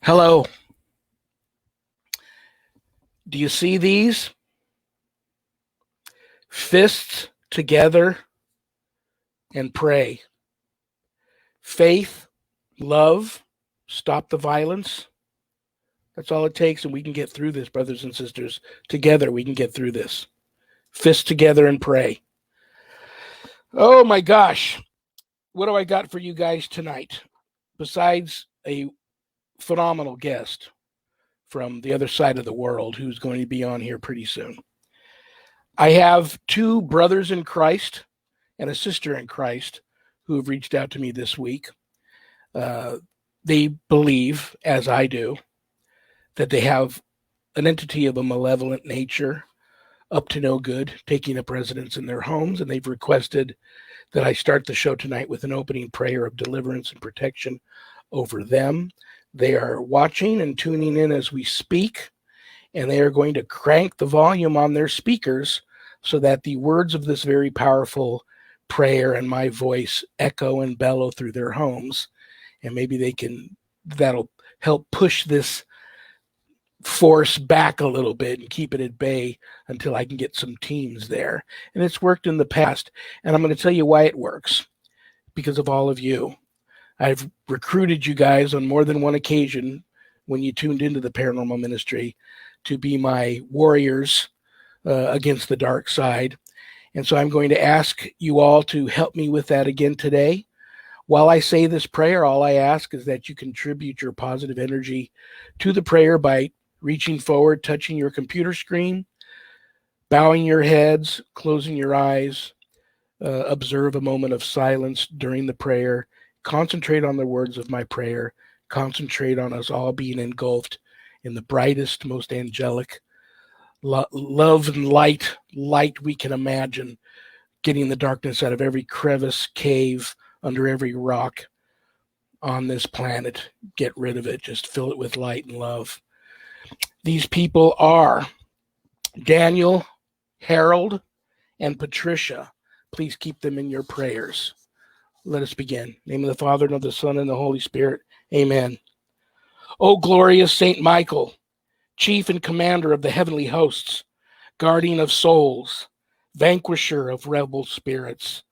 Hello. Do you see these? Fists together and pray. Faith, love, stop the violence. That's all it takes, and we can get through this, brothers and sisters. Together, we can get through this. Fists together and pray. Oh my gosh. What do I got for you guys tonight? Besides a phenomenal guest from the other side of the world who's going to be on here pretty soon. I have two brothers in Christ and a sister in Christ who have reached out to me this week. They believe, as I do, that they have an entity of a malevolent nature up to no good taking up residence in their homes, and they've requested that I start the show tonight with an opening prayer of deliverance and protection over them. They are watching and tuning in as we speak, and they are going to crank the volume on their speakers so that the words of this very powerful prayer and my voice echo and bellow through their homes. And maybe that'll help push this force back a little bit and keep it at bay until I can get some teams there. And it's worked in the past. And I'm going to tell you why it works. Because of all of you. I've recruited you guys on more than one occasion when you tuned into the paranormal ministry to be my warriors against the dark side. And so I'm going to ask you all to help me with that again today. While I say this prayer, all I ask is that you contribute your positive energy to the prayer by reaching forward, touching your computer screen, bowing your heads, closing your eyes, observe a moment of silence during the prayer, concentrate on the words of my prayer, concentrate on us all being engulfed in the brightest, most angelic love and light we can imagine, getting the darkness out of every crevice, cave, under every rock on this planet. Get rid of it. Just fill it with light and love. These people are Daniel, Harold, and Patricia. Please keep them in your prayers. Let us begin. In the name of the Father, and of the Son, and the Holy Spirit. Amen. O glorious Saint Michael, chief and commander of the heavenly hosts, guardian of souls, vanquisher of rebel spirits,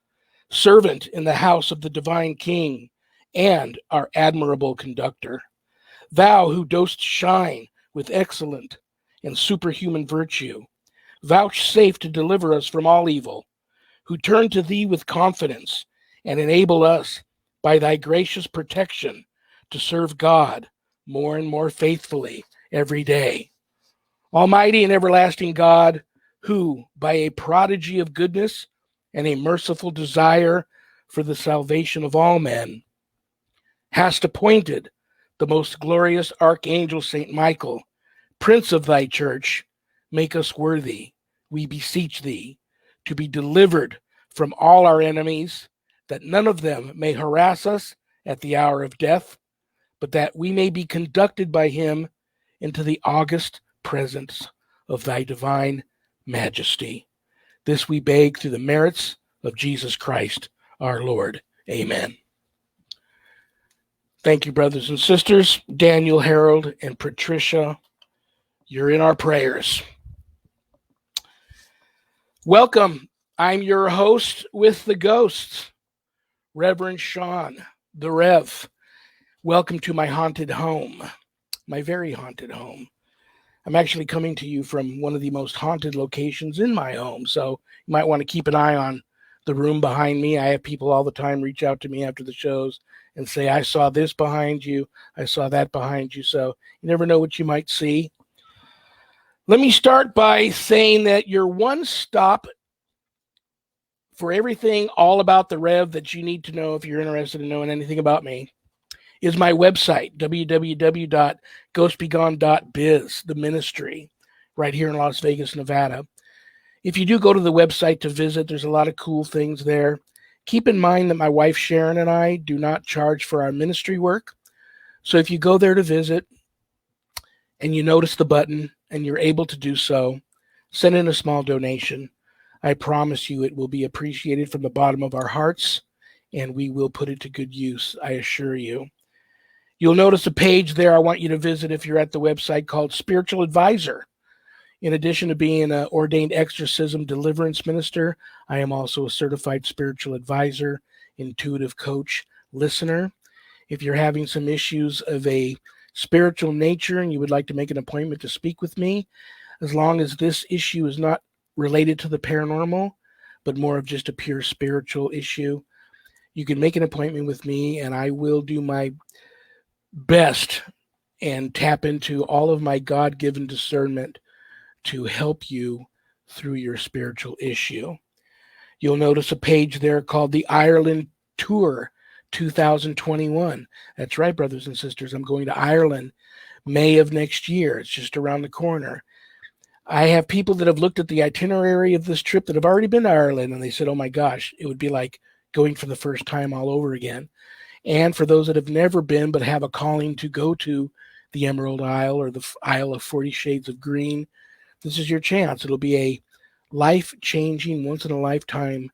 servant in the house of the divine King, and our admirable conductor, thou who dost shine with excellent and superhuman virtue, vouchsafe to deliver us from all evil, who turn to thee with confidence and enable us by thy gracious protection to serve God more and more faithfully every day. Almighty and everlasting God, who by a prodigy of goodness and a merciful desire for the salvation of all men, hast appointed the most glorious Archangel Saint Michael, Prince of thy church, make us worthy, we beseech thee, to be delivered from all our enemies, that none of them may harass us at the hour of death, but that we may be conducted by him into the august presence of thy divine majesty. This we beg through the merits of Jesus Christ, our Lord. Amen. Thank you, brothers and sisters. Daniel, Harold, and Patricia, you're in our prayers. Welcome. I'm your host with the ghosts, Reverend Shawn, the Rev. Welcome to my haunted home, my very haunted home. I'm actually coming to you from one of the most haunted locations in my home, so you might want to keep an eye on the room behind me. I have people all the time reach out to me after the shows and say, I saw this behind you, I saw that behind you, so you never know what you might see. Let me start by saying that your one stop for everything all about the Rev that you need to know if you're interested in knowing anything about me is my website, www.ghostbegone.biz, the ministry, right here in Las Vegas, Nevada. If you do go to the website to visit, there's a lot of cool things there. Keep in mind that my wife Sharon and I do not charge for our ministry work. So if you go there to visit and you notice the button and you're able to do so, send in a small donation. I promise you it will be appreciated from the bottom of our hearts, and we will put it to good use, I assure you. You'll notice a page there I want you to visit if you're at the website called Spiritual Advisor. In addition to being an ordained exorcism deliverance minister, I am also a certified spiritual advisor, intuitive coach, listener. If you're having some issues of a spiritual nature and you would like to make an appointment to speak with me, as long as this issue is not related to the paranormal, but more of just a pure spiritual issue, you can make an appointment with me and I will do my best and tap into all of my God-given discernment to help you through your spiritual issue. You'll notice a page there called the Ireland Tour 2021. That's right, brothers and sisters. I'm going to Ireland May of next year. It's just around the corner. I have people that have looked at the itinerary of this trip that have already been to Ireland, and they said, oh my gosh, it would be like going for the first time all over again. And for those that have never been but have a calling to go to the Emerald Isle or the Isle of 40 Shades of Green, this is your chance. It'll be a life-changing, once-in-a-lifetime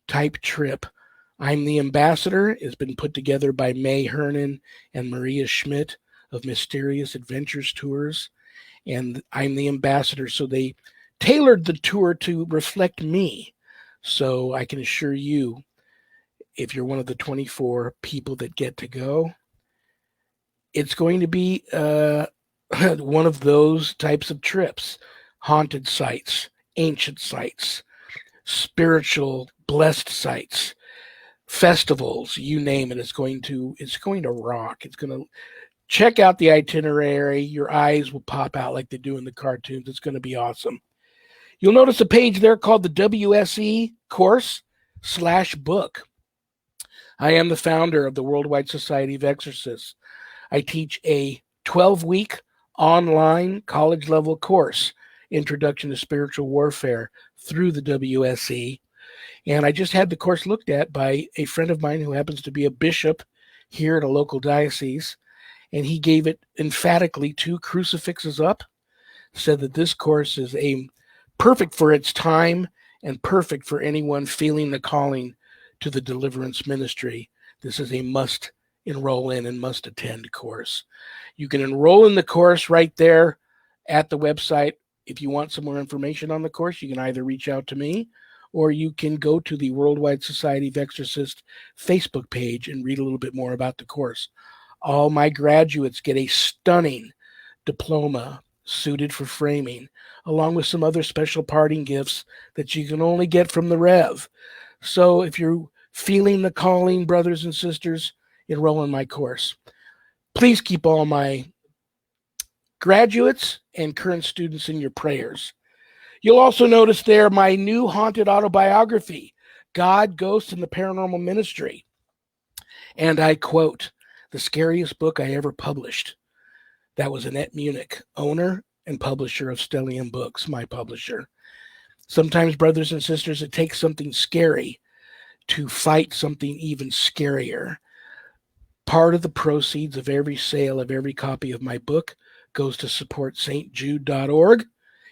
type trip. I'm the Ambassador. It's been put together by May Hernan and Maria Schmidt of Mysterious Adventures Tours. And I'm the Ambassador, so they tailored the tour to reflect me. So I can assure you, if you're one of the 24 people that get to go, it's going to be one of those types of trips. Haunted sites, ancient sites, spiritual blessed sites, festivals, you name it. It's going to rock. It's going to check out the itinerary. Your eyes will pop out like they do in the cartoons. It's going to be awesome. You'll notice a page there called the WSE course/book. I am the founder of the Worldwide Society of Exorcists. I teach a 12-week online college-level course, Introduction to Spiritual Warfare, through the WSE. And I just had the course looked at by a friend of mine who happens to be a bishop here at a local diocese. And he gave it emphatically 2 crucifixes up, said that this course is perfect for its time and perfect for anyone feeling the calling to the deliverance ministry. This is a must enroll in and must attend course. You can enroll in the course right there at the website. If you want some more information on the course, you can either reach out to me or you can go to the Worldwide Society of Exorcists Facebook page and read a little bit more about the course. All my graduates get a stunning diploma suited for framing, along with some other special parting gifts that you can only get from the Rev. So if you're feeling the calling, brothers and sisters, enroll in my course. Please keep all my graduates and current students in your prayers. You'll also notice there my new haunted autobiography, God, Ghosts, and the Paranormal Ministry. And I quote, the scariest book I ever published. That was Annette Munich, owner and publisher of Stellium Books, my publisher. Sometimes, brothers and sisters, it takes something scary to fight something even scarier. Part of the proceeds of every sale of every copy of my book goes to support stjude.org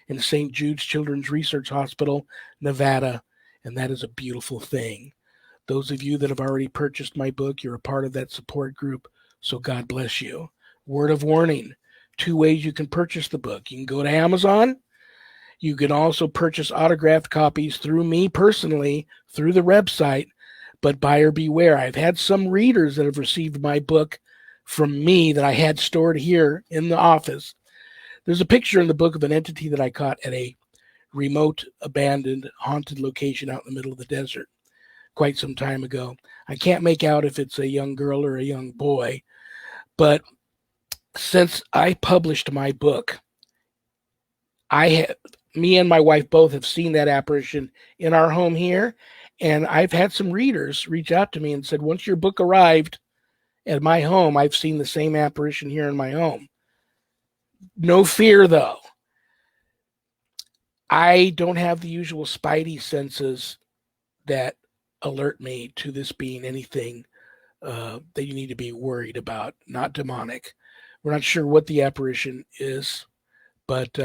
and St. Jude's Children's Research Hospital, Nevada, and that is a beautiful thing. Those of you that have already purchased my book, you're a part of that support group, so God bless you. Word of warning, 2 ways you can purchase the book. You can go to Amazon. You can also purchase autographed copies through me personally, through the website, but buyer beware. I've had some readers that have received my book from me that I had stored here in the office. There's a picture in the book of an entity that I caught at a remote, abandoned, haunted location out in the middle of the desert quite some time ago. I can't make out if it's a young girl or a young boy, but since I published my book, me and my wife both have seen that apparition in our home here, and I've had some readers reach out to me and said, once your book arrived at my home, I've seen the same apparition here in my home. No fear, though. I don't have the usual spidey senses that alert me to this being anything that you need to be worried about, not demonic. We're not sure what the apparition is, but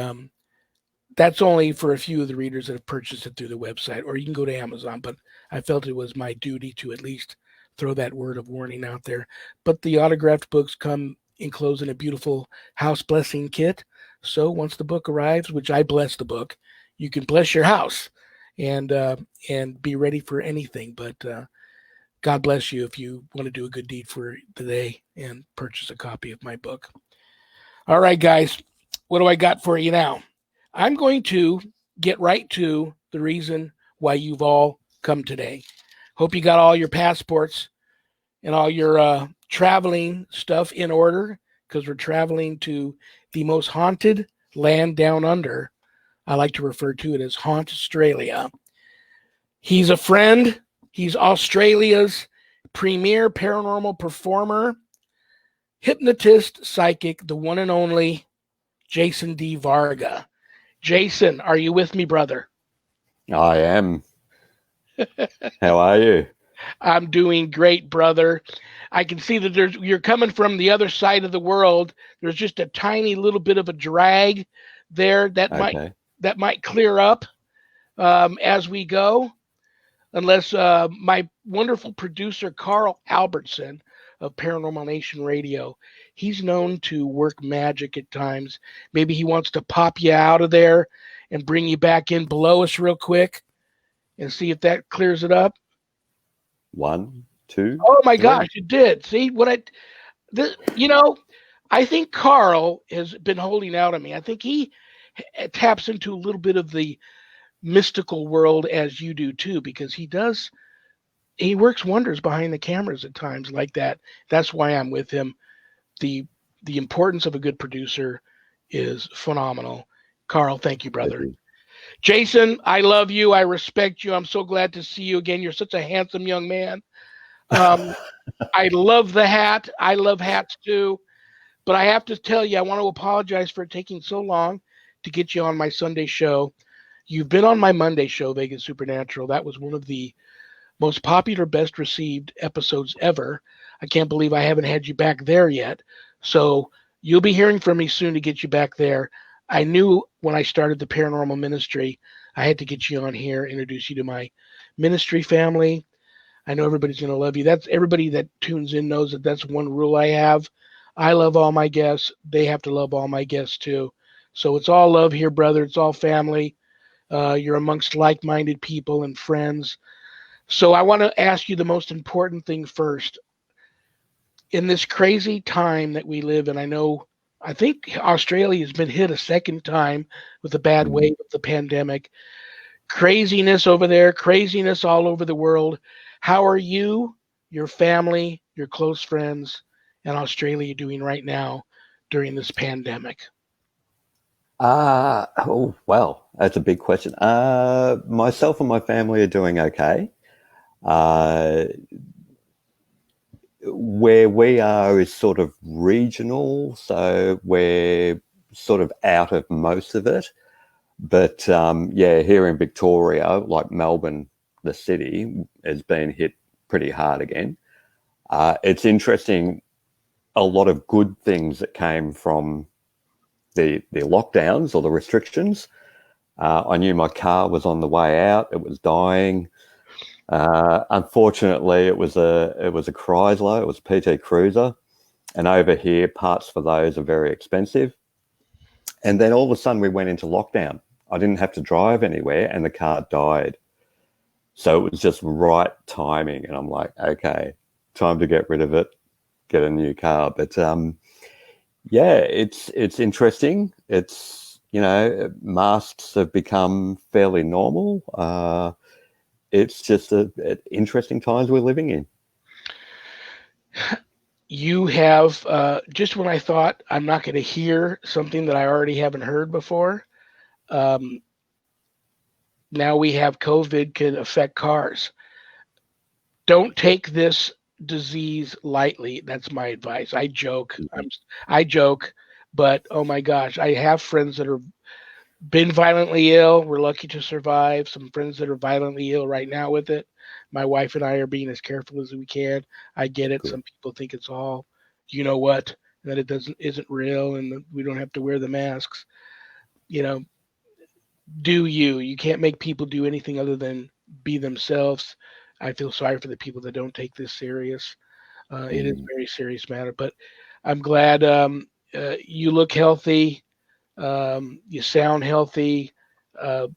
that's only for a few of the readers that have purchased it through the website, or you can go to Amazon, but I felt it was my duty to at least throw that word of warning out there. But the autographed books come enclosed in a beautiful house blessing kit. So once the book arrives, which I bless the book, you can bless your house and be ready for anything. But God bless you if you want to do a good deed for the day and purchase a copy of my book. All right, guys, what do I got for you now? I'm going to get right to the reason why you've all come today. Hope you got all your passports and all your traveling stuff in order, because we're traveling to the most haunted land down under. I like to refer to it as Haunt Australia. He's a friend. He's Australia's premier paranormal performer, hypnotist-psychic, the one and only Jason D. Varga. Jason, are you with me, brother? I am. How are you? I'm doing great, brother. I can see that you're coming from the other side of the world. There's just a tiny little bit of a drag there that might clear up as we go, unless my wonderful producer Carl Albertson of Paranormal Nation Radio, he's known to work magic at times. Maybe he wants to pop you out of there and bring you back in below us real quick and see if that clears it up. 1, 2. Oh my 3. gosh, it did. See what I think Carl has been holding out on me. I think he taps into a little bit of the mystical world as you do too, because he works wonders behind the cameras at times like that. That's why I'm with him. The importance of a good producer is phenomenal. Carl, thank you, brother. Thank you. Jason, I love you. I respect you. I'm so glad to see you again. You're such a handsome young man. I love the hat. I love hats too. But I have to tell you, I want to apologize for it taking so long to get you on my Sunday show. You've been on my Monday show, Vegas Supernatural. That was one of the most popular, best received episodes ever. I can't believe I haven't had you back there yet. So you'll be hearing from me soon to get you back there. I knew when I started the paranormal ministry, I had to get you on here, introduce you to my ministry family. I know everybody's going to love you. That's everybody that tunes in knows that that's one rule I have. I love all my guests. They have to love all my guests too. So it's all love here, brother. It's all family. You're amongst like-minded people and friends. So I want to ask you the most important thing first. In this crazy time that we live in, I think Australia has been hit a second time with a bad wave of the pandemic. Craziness over there, craziness all over the world. How are you, your family, your close friends, and Australia doing right now during this pandemic? Well, that's a big question. Myself and my family are doing okay. Where we are is sort of regional, so we're sort of out of most of it. But here in Victoria, like Melbourne, the city, has been hit pretty hard again. It's interesting, a lot of good things that came from the lockdowns or the restrictions. I knew my car was on the way out; it was dying. Unfortunately, it was a Chrysler. It was a PT Cruiser, and over here, parts for those are very expensive. And then all of a sudden, we went into lockdown. I didn't have to drive anywhere, and the car died. So it was just right timing, and I'm like, okay, time to get rid of it, get a new car. But it's interesting. It's, masks have become fairly normal. It's just interesting times we're living in. You have, just when I thought I'm not going to hear something that I already haven't heard before, now we have COVID can affect cars. Don't take this disease lightly. That's my advice. I joke. I joke, but oh my gosh, I have friends that have been violently ill. We're lucky to survive. Some friends that are violently ill right now with it. My wife and I are being as careful as we can. I get it. Good. Some people think it's all, you know what, that it isn't real and we don't have to wear the masks. Do you? You can't make people do anything other than be themselves. I feel sorry for the people that don't take this serious. It is a very serious matter. But I'm glad you look healthy. You sound healthy.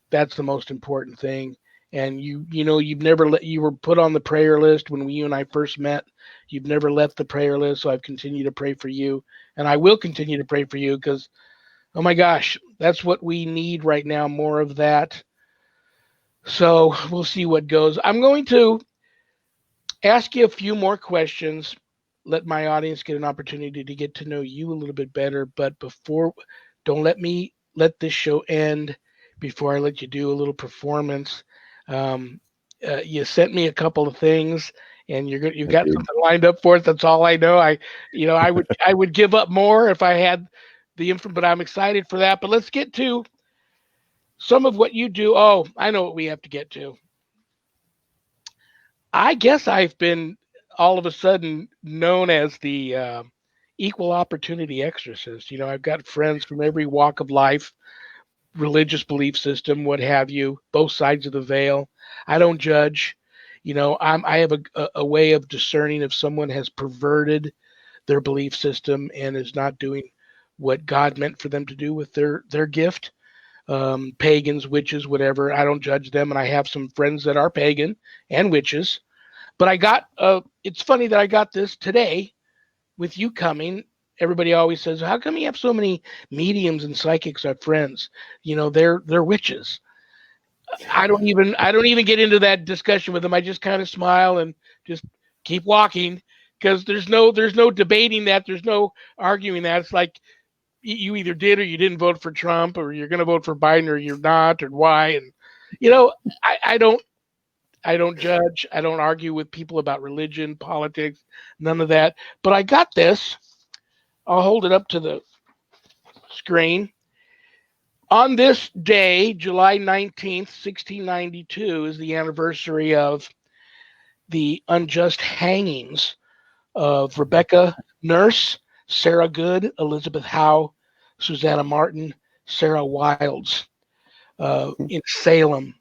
That's the most important thing. And you were put on the prayer list when you and I first met. You've never left the prayer list, so I've continued to pray for you, and I will continue to pray for you because, oh my gosh, that's what we need right now, more of that. So we'll see what goes. I'm going to ask you a few more questions, let my audience get an opportunity to get to know you a little bit better. But don't let me let this show end before I let you do a little performance. You sent me a couple of things, and you've got something lined up for us. That's all I know. I would give up more if I had the info, but I'm excited for that. But let's get to some of what you do. Oh, I know what we have to get to. I guess I've been all of a sudden known as the equal opportunity exorcist. I've got friends from every walk of life, religious belief system, what have you, both sides of the veil. I don't judge. I have a way of discerning if someone has perverted their belief system and is not doing what God meant for them to do with their gift. Pagans, witches, whatever. I don't judge them, and I have some friends that are pagan and witches. But it's funny that I got this today with you coming. Everybody always says, how come you have so many mediums and psychics are friends? They're witches. I don't even get into that discussion with them. I just kind of smile and just keep walking because there's no debating that. There's no arguing that. It's like you either did or you didn't vote for Trump, or you're going to vote for Biden or you're not, or why. And I don't judge. I don't argue with people about religion, politics, none of that. But I got this. I'll hold it up to the screen. On this day, July 19th, 1692, is the anniversary of the unjust hangings of Rebecca Nurse, Sarah Good, Elizabeth Howe, Susanna Martin, Sarah Wilds in Salem,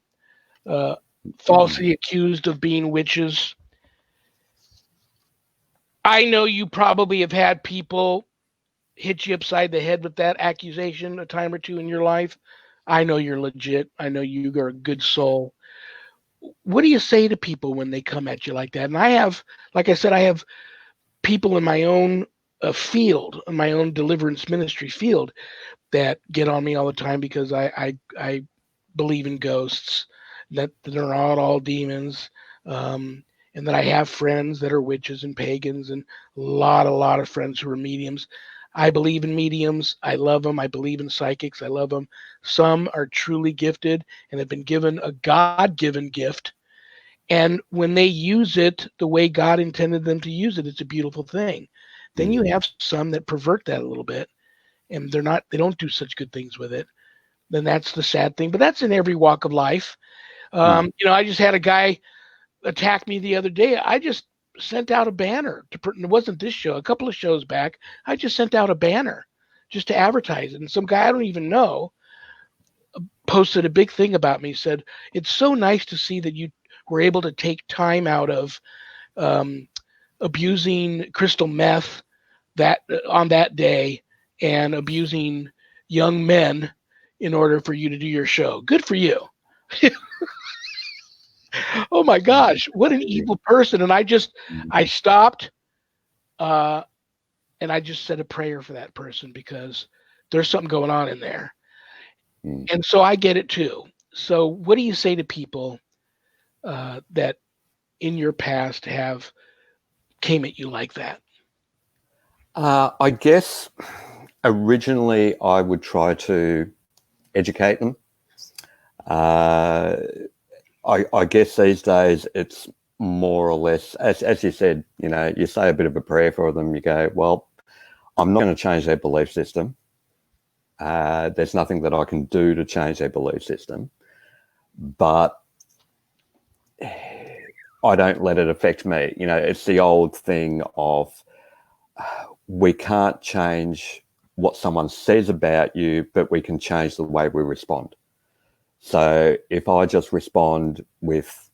falsely accused of being witches. I know you probably have had people hit you upside the head with that accusation a time or two in your life. I know you're legit. I know you are a good soul. What do you say to people when they come at you like that? And like I said, I have people in my own field, in my own deliverance ministry field, that get on me all the time because I believe in ghosts, that they're not all demons, and that I have friends that are witches and pagans, and a lot of friends who are mediums. I believe in mediums. I love them. I believe in psychics. I love them. Some are truly gifted and have been given a God-given gift. And when they use it the way God intended them to use it, it's a beautiful thing. Then you have some that pervert that a little bit, and they don't do such good things with it. Then that's the sad thing. But that's in every walk of life. I just had a guy attack me the other day. I just sent out a banner. It wasn't this show. A couple of shows back, I just sent out a banner just to advertise it. And some guy I don't even know posted a big thing about me, said, it's so nice to see that you were able to take time out of abusing crystal meth on that day and abusing young men in order for you to do your show. Good for you. Oh my gosh, what an evil person. And I stopped and I just said a prayer for that person because there's something going on in there. And so I get it too. So what do you say to people that in your past have came at you like that? I guess originally I would try to educate them. I guess these days it's more or less, as you said, you say a bit of a prayer for them. You go, well, I'm not going to change their belief system. There's nothing that I can do to change their belief system. But I don't let it affect me. It's the old thing of we can't change what someone says about you, but we can change the way we respond. So if I just respond with,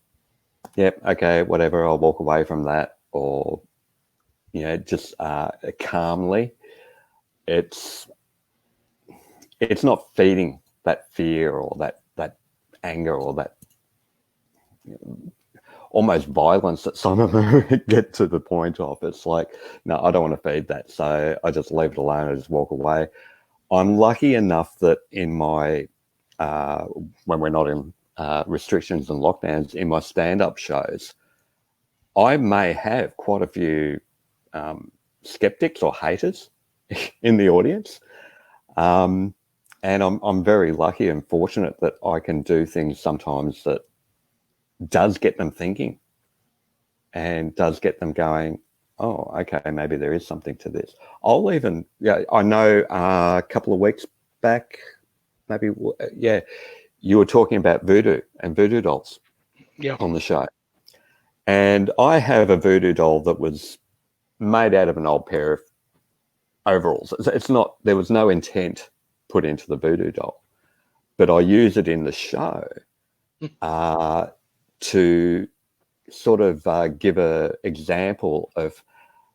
yep, okay, whatever, I'll walk away from that, or just calmly. It's not feeding that fear or that anger or that almost violence that some of them get to the point of. It's like, no, I don't want to feed that. So I just leave it alone. I just walk away. I'm lucky enough that in my, when we're not in restrictions and lockdowns, in my stand-up shows, I may have quite a few skeptics or haters in the audience. And I'm very lucky and fortunate that I can do things sometimes that does get them thinking and does get them going, oh, okay, maybe there is something to this. I'll even, I know a couple of weeks back, maybe, you were talking about voodoo and voodoo dolls on the show. And I have a voodoo doll that was made out of an old pair of overalls. It's not, there was no intent put into the voodoo doll, but I use it in the show to sort of give an example of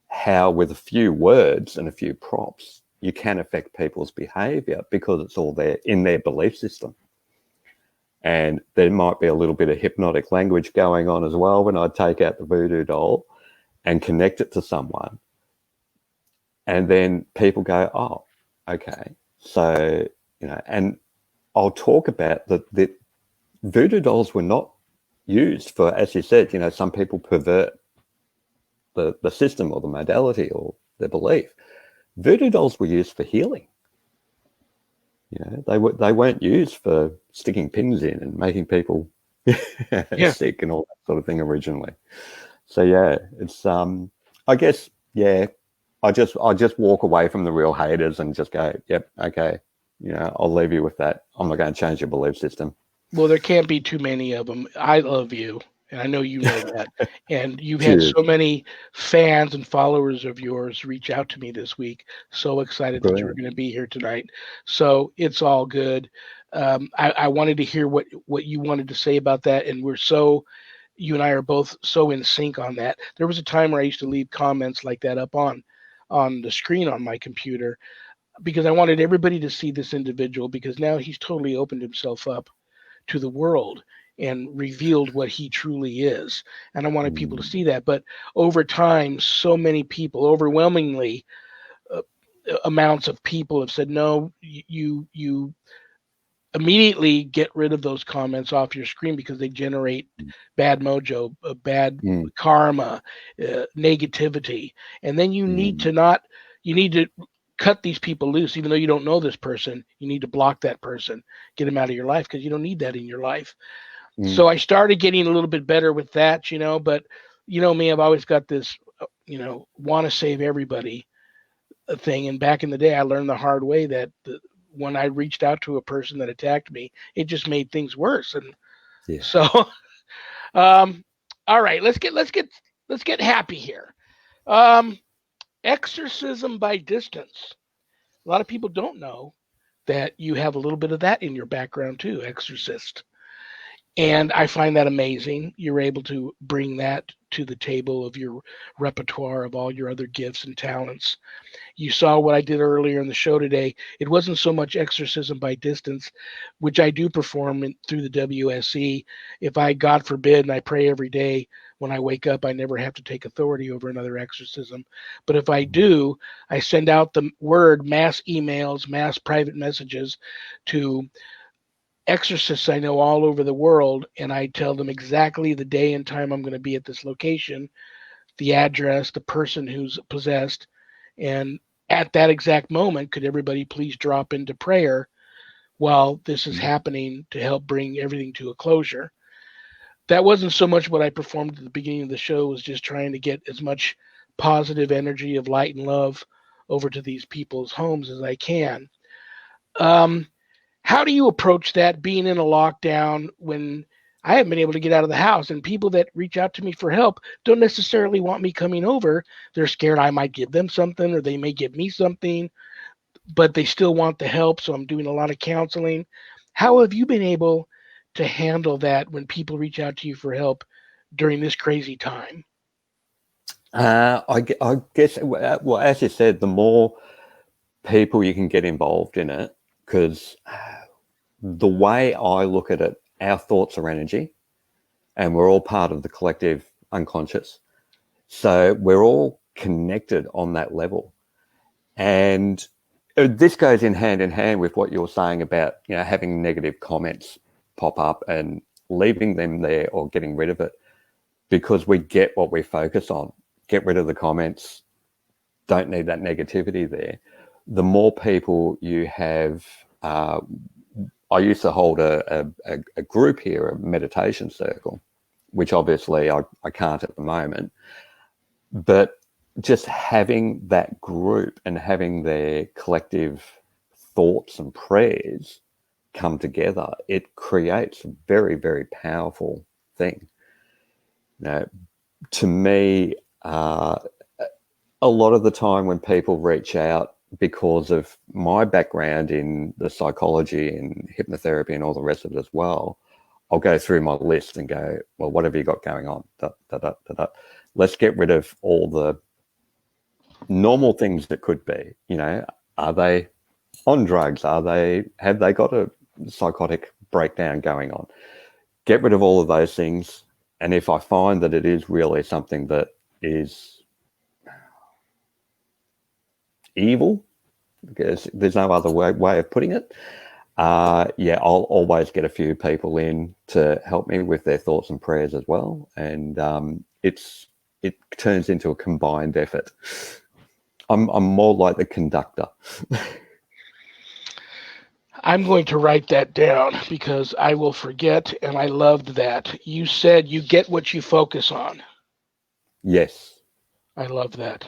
how with a few words and a few props, you can affect people's behavior because it's all there in their belief system. And there might be a little bit of hypnotic language going on as well when I take out the voodoo doll and connect it to someone. And then people go, oh, okay. So, and I'll talk about that voodoo dolls were not used for, as you said, some people pervert the system or the modality or their belief. Voodoo dolls were used for healing. They weren't used for sticking pins in and making people sick and all that sort of thing originally. So it's I guess I just walk away from the real haters and just go, yep, okay, I'll leave you with that. I'm not going to change your belief system. Well, there can't be too many of them. I love you, and I know you know that. And you've had Cheers. so many fans and followers of yours reach out to me this week. So excited that you were going to be here tonight. So it's all good. I wanted to hear what you wanted to say about that, and you and I are both so in sync on that. There was a time where I used to leave comments like that up on the screen on my computer because I wanted everybody to see this individual, because now he's totally opened himself up to the world and revealed what he truly is. And I wanted people to see that. But over time, so many people, overwhelmingly amounts of people have said, no, you immediately get rid of those comments off your screen because they generate bad mojo, bad karma, negativity. And then you need to cut these people loose. Even though you don't know this person, you need to block that person, get them out of your life, because you don't need that in your life. So I started getting a little bit better with that, but me, I've always got this, want to save everybody thing. And back in the day, I learned the hard way that when I reached out to a person that attacked me, it just made things worse. And so, all right, let's get happy here. Exorcism by distance. A lot of people don't know that you have a little bit of that in your background too, Exorcist. And I find that amazing. You're able to bring that to the table of your repertoire of all your other gifts and talents. You saw what I did earlier in the show today. It wasn't so much exorcism by distance, which I do perform through the WSE. If I, God forbid, and I pray every day when I wake up, I never have to take authority over another exorcism. But if I do, I send out the word, mass emails, mass private messages to exorcists I know all over the world, and I tell them exactly the day and time I'm going to be at this location, the address, the person who's possessed, and at that exact moment, could everybody please drop into prayer while this is happening to help bring everything to a closure. That wasn't so much what I performed at the beginning of the show, was just trying to get as much positive energy of light and love over to these people's homes as I can. How do you approach that, being in a lockdown when I haven't been able to get out of the house, and people that reach out to me for help don't necessarily want me coming over? They're scared I might give them something, or they may give me something, but they still want the help. So I'm doing a lot of counseling. How have you been able to handle that when people reach out to you for help during this crazy time? I guess, well, as you said, the more people you can get involved in it, because the way I look at it, our thoughts are energy, and we're all part of the collective unconscious. So we're all connected on that level. And this goes in hand with what you're saying about, having negative comments pop up and leaving them there or getting rid of it, because we get what we focus on. Get rid of the comments. Don't need that negativity there. The more people you have, I used to hold a group here, a meditation circle, which obviously I can't at the moment. But just having that group and having their collective thoughts and prayers come together, it creates a very, very powerful thing. To me, a lot of the time when people reach out, because of my background in the psychology and hypnotherapy and all the rest of it as well, I'll go through my list and go, well, what have you got going on? Let's get rid of all the normal things that could be. Are they on drugs? Have they got a psychotic breakdown going on? Get rid of all of those things. And if I find that it is really something that is evil, because there's no other way of putting it, I'll always get a few people in to help me with their thoughts and prayers as well. And it turns into a combined effort. I'm more like the conductor. I'm going to write that down because I will forget, and I loved that. You said you get what you focus on. Yes. I love that.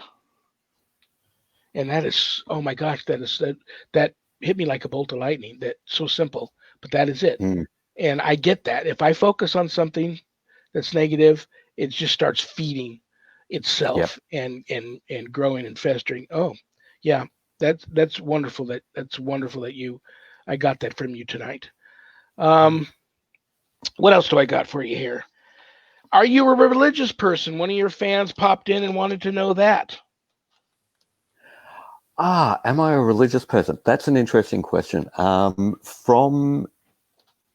And that is, oh my gosh, that hit me like a bolt of lightning. That's so simple, but that is it. Mm. And I get that. If I focus on something that's negative, it just starts feeding itself and growing and festering. Oh, yeah, that's wonderful. That's wonderful that I got that from you tonight. What else do I got for you here? Are you a religious person? One of your fans popped in and wanted to know that. Am I a religious person? That's an interesting question. From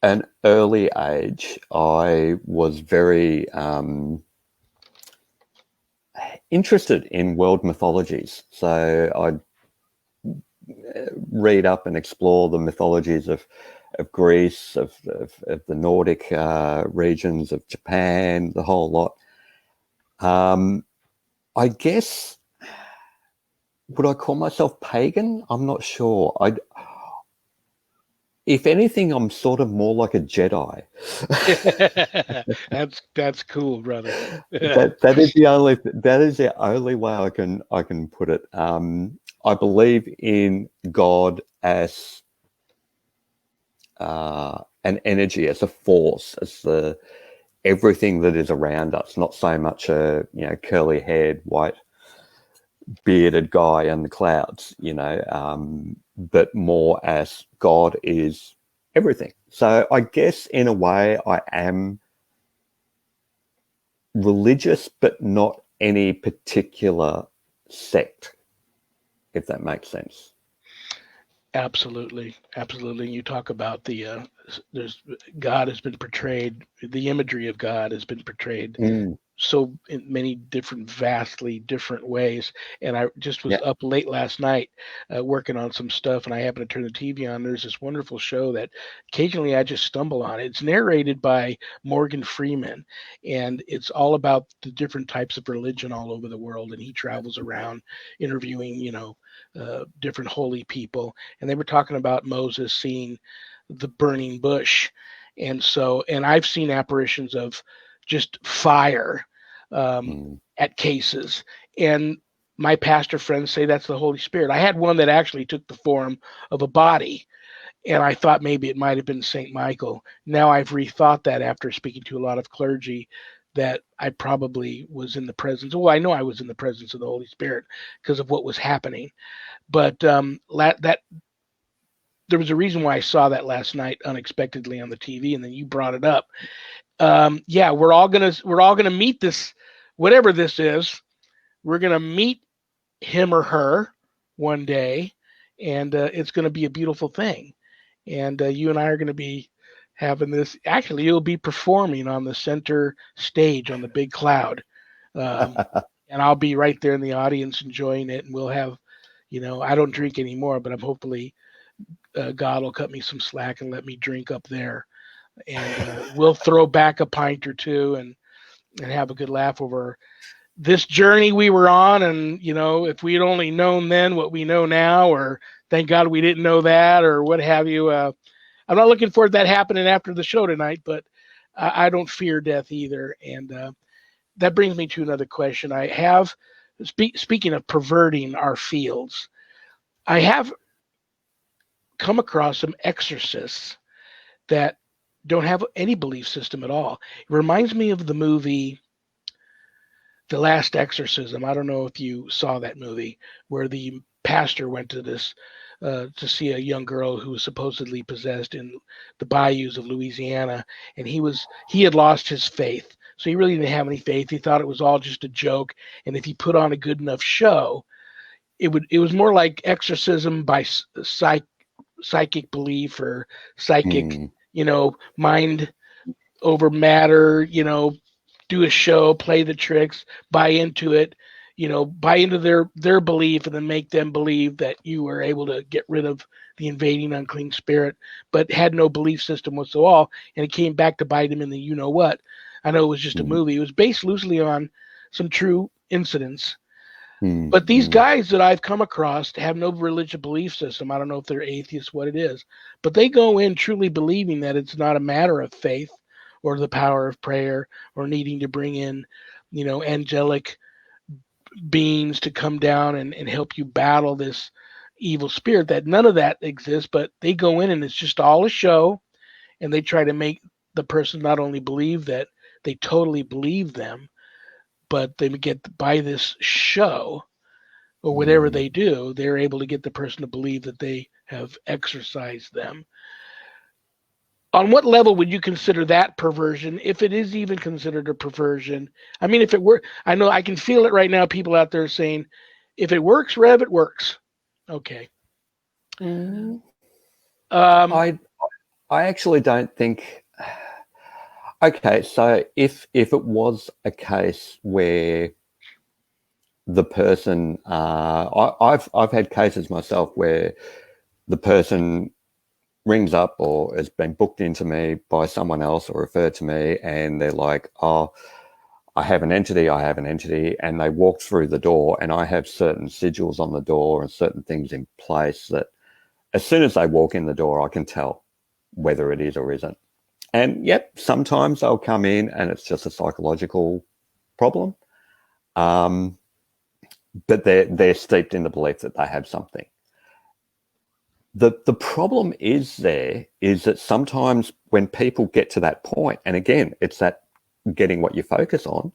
an early age, I was very interested in world mythologies. So I'd read up and explore the mythologies of Greece, of the Nordic regions, of Japan, the whole lot. I guess, would I call myself pagan? I'm not sure. If anything, I'm sort of more like a Jedi. That's cool, brother. that is the only way I can put it. I believe in God as an energy, as a force, as everything that is around us. Not so much a curly-haired, white bearded guy in the clouds, but more as God is everything. So I guess in a way I am religious, but not any particular sect, if that makes sense. Absolutely. You talk about there's God has been portrayed, the imagery of God has been portrayed so in many different, vastly different ways. And I just was up late last night working on some stuff, and I happened to turn the TV on. There's this wonderful show that occasionally I just stumble on. It's narrated by Morgan Freeman, and it's all about the different types of religion all over the world. And he travels around interviewing, different holy people. And they were talking about Moses seeing the burning bush. And I've seen apparitions of just fire at cases. And my pastor friends say that's the Holy Spirit. I had one that actually took the form of a body, and I thought maybe it might have been St. Michael. Now I've rethought that after speaking to a lot of clergy, that I probably was in the presence. Well, I know I was in the presence of the Holy Spirit because of what was happening. But that there was a reason why I saw that last night unexpectedly on the TV, and then you brought it up. We're all gonna meet this, whatever this is, We're going to meet him or her one day, and it's going to be a beautiful thing. And you and I are going to be having this. Actually, you'll be performing on the center stage on the big cloud. And I'll be right there in the audience enjoying it. And we'll have, I don't drink anymore, but I'm hopefully God will cut me some slack and let me drink up there. And we'll throw back a pint or two and have a good laugh over this journey we were on. And, if we had only known then what we know now, or thank God we didn't know that, or what have you. I'm not looking forward to that happening after the show tonight, but I don't fear death either. And that brings me to another question. I have, speaking of perverting our fields, I have come across some exorcists that don't have any belief system at all. It reminds me of the movie The Last Exorcism. I don't know if you saw that movie, where the pastor went to this to see a young girl who was supposedly possessed in the bayous of Louisiana, and he had lost his faith. So he really didn't have any faith. He thought it was all just a joke, and if he put on a good enough show, it was more like exorcism by psychic belief, or psychic, mind over matter, do a show, play the tricks, buy into it, buy into their belief, and then make them believe that you were able to get rid of the invading unclean spirit, but had no belief system whatsoever. And it came back to bite him in the what. I know it was just a movie. It was based loosely on some true incidents. But these guys that I've come across have no religious belief system. I don't know if they're atheists, what it is, but they go in truly believing that it's not a matter of faith or the power of prayer or needing to bring in, angelic beings to come down and help you battle this evil spirit. That none of that exists, but they go in and it's just all a show, and they try to make the person not only believe that they totally believe them, but they get by this show or whatever they do, they're able to get the person to believe that they have exorcised them. On what level would you consider that perversion, if it is even considered a perversion? I mean, if it were, I know I can feel it right now, people out there saying, if it works, Rev, it works. Okay. I actually don't think. Okay, so if it was a case where the person, I've had cases myself where the person rings up or has been booked into me by someone else or referred to me, and they're like, "Oh, I have an entity," and they walk through the door, and I have certain sigils on the door and certain things in place that, as soon as they walk in the door, I can tell whether it is or isn't. And yep, sometimes they'll come in and it's just a psychological problem. But they're steeped in the belief that they have something. The problem is that sometimes when people get to that point, and again, it's that getting what you focus on,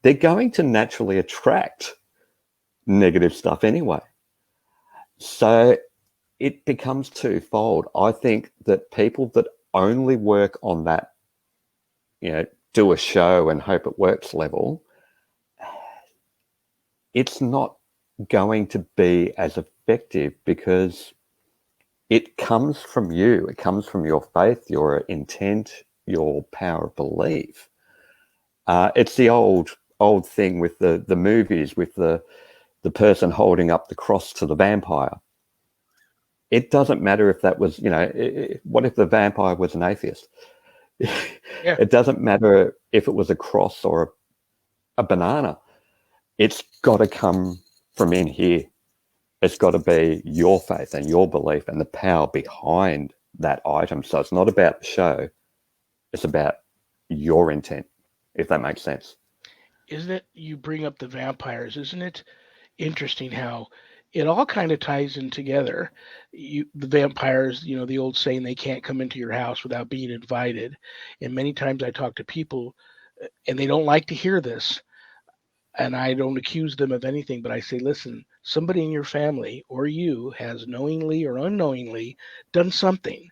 they're going to naturally attract negative stuff anyway. So it becomes twofold. I think that people that only work on that, do a show and hope it works level, it's not going to be as effective because it comes from you. It comes from your faith, your intent, your power of belief. It's the old thing with the movies, with the person holding up the cross to the vampire. It doesn't matter if that was, what if the vampire was an atheist? Yeah. It doesn't matter if it was a cross or a banana. It's got to come from in here. It's got to be your faith and your belief and the power behind that item. So it's not about the show. It's about your intent, if that makes sense. Isn't it, you bring up the vampires, isn't it interesting how it all kind of ties in together? The vampires, the old saying, they can't come into your house without being invited. And many times I talk to people and they don't like to hear this. And I don't accuse them of anything, but I say, listen, somebody in your family or you has knowingly or unknowingly done something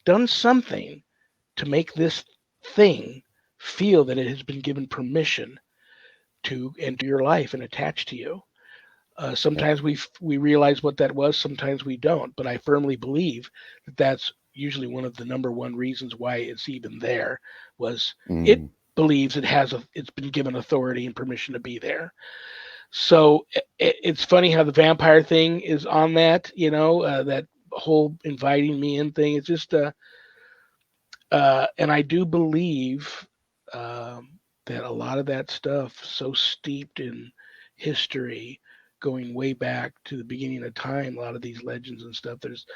to make this thing feel that it has been given permission to enter your life and attach to you. Sometimes we realize what that was, sometimes we don't, but I firmly believe that that's usually one of the number one reasons why it's even there, was it believes it's been given authority and permission to be there. So it's funny how the vampire thing is on that, that whole inviting me in thing. It's just and I do believe that a lot of that stuff, so steeped in history, going way back to the beginning of time, a lot of these legends and stuff, there's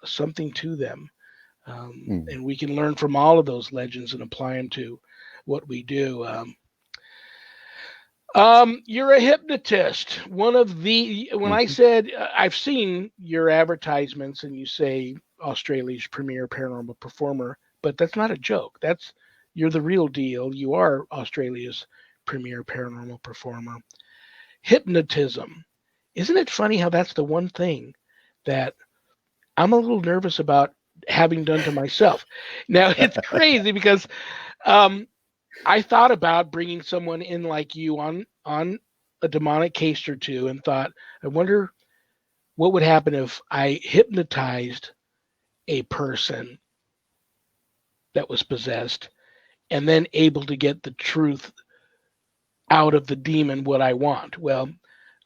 something to them. And we can learn from all of those legends and apply them to what we do. You're a hypnotist. When I said I've seen your advertisements and you say Australia's premier paranormal performer, but that's not a joke. You're the real deal. You are Australia's premier paranormal performer. Hypnotism. Isn't it funny how that's the one thing that I'm a little nervous about having done to myself? Now, it's crazy because I thought about bringing someone in like you on a demonic case or two and thought, I wonder what would happen if I hypnotized a person that was possessed and then able to get the truth out of the demon what I want. Well,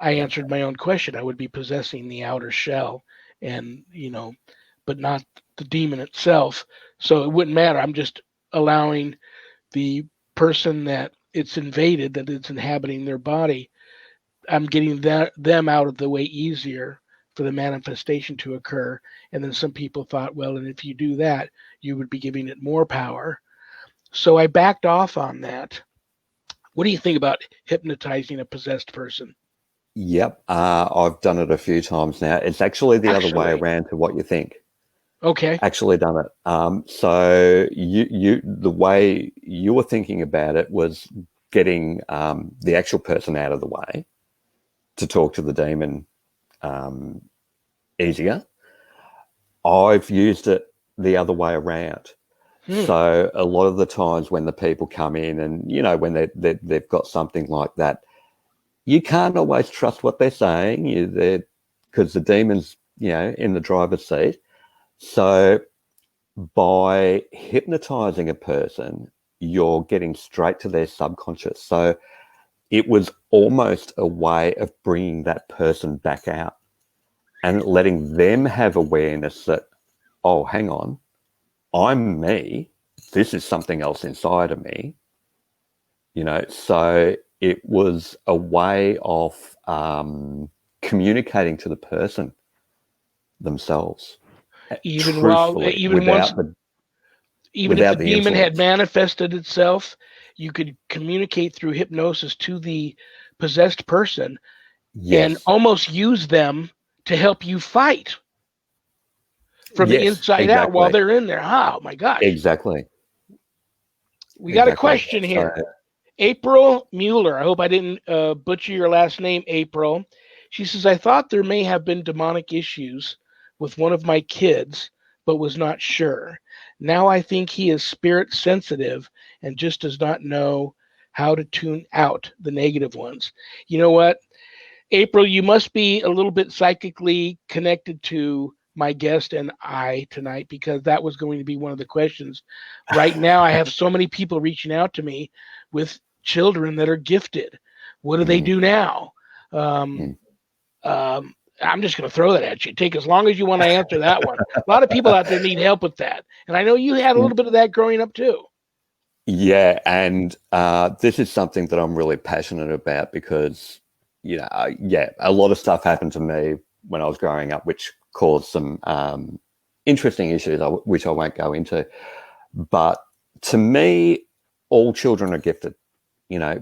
I answered my own question. I would be possessing the outer shell and, but not the demon itself. So it wouldn't matter. I'm just allowing the person that it's invaded, that it's inhabiting their body, I'm getting them out of the way easier for the manifestation to occur. And then some people thought, well, and if you do that, you would be giving it more power. So I backed off on that. What do you think about hypnotizing a possessed person? Yep, I've done it a few times now. It's actually the other way around to what you think. Okay. Actually done it. So the way you were thinking about it was getting the actual person out of the way to talk to the demon easier. I've used it the other way around. So a lot of the times when the people come in and, when they've got something like that, you can't always trust what they're saying because the demon's, in the driver's seat. So by hypnotizing a person, you're getting straight to their subconscious. So it was almost a way of bringing that person back out and letting them have awareness that, oh, hang on, I'm me. This is something else inside of me. So it was a way of communicating to the person themselves. Even once the demon had manifested itself, you could communicate through hypnosis to the possessed person and almost use them to help you fight from the inside out while they're in there. Oh my gosh. Exactly. We got a question here. April Mueller. I hope I didn't butcher your last name, April. She says, I thought there may have been demonic issues with one of my kids, but was not sure. Now I think he is spirit sensitive and just does not know how to tune out the negative ones. You know what, April, you must be a little bit psychically connected to my guest and I tonight, because that was going to be one of the questions. Right now, I have so many people reaching out to me with children that are gifted. What do they do now? I'm just going to throw that at you. Take as long as you want to answer that one. A lot of people out there need help with that. And I know you had a little bit of that growing up too. Yeah, and this is something that I'm really passionate about because, a lot of stuff happened to me when I was growing up, which caused some interesting issues, which I won't go into. But to me, all children are gifted,